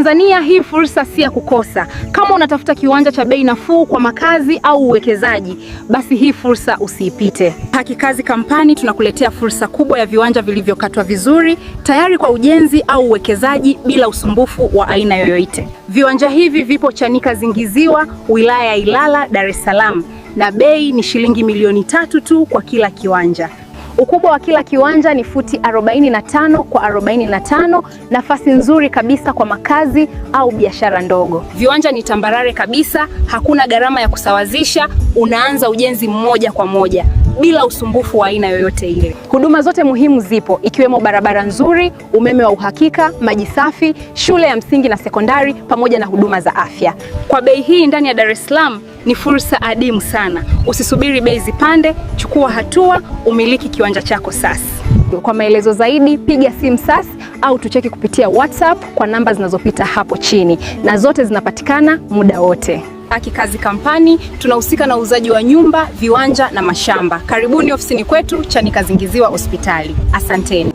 Watanzania, hii fursa si ya kukosa. Kama unatafuta kiwanja cha bei nafuu kwa makazi au uwekezaji, basi hii fursa usiipite. Haki Kazi Company tunakuletea fursa kubwa ya viwanja vilivyokatwa vizuri, tayari kwa ujenzi au uwekezaji bila usumbufu wa aina yoyote. Viwanja hivi vipo Chanika Zingiziwa, wilaya ya Ilala, Dar es Salaam, na bei ni shilingi milioni 3 tu kwa kila kiwanja. Ukubwa wa kila kiwanja ni futi 45 kwa 45, nafasi nzuri kabisa kwa makazi au biashara ndogo. Viwanja ni tambarare kabisa, hakuna gharama ya kusawazisha, unaanza ujenzi moja kwa moja bila usumbufu wa aina yoyote ile. Huduma zote muhimu zipo, ikiwemo barabara nzuri, umeme wa uhakika, maji safi, shule ya msingi na sekondari, pamoja na huduma za afya. Kwa bei hii ndani ya Dar es Salaam ni fursa adimu sana. Usisubiri bei zipande, chukua hatua, umiliki kiwanja chako sasa. Kwa maelezo zaidi piga simu sasa au tucheki kupitia WhatsApp kwa namba zinazopita hapo chini, na zote zinapatikana muda wote. Haki Kazi Company tunahusika na uuzaji wa nyumba, viwanja na mashamba. Karibuni ofisini kwetu Chanika Zingiziwa Hospitali. Asanteni.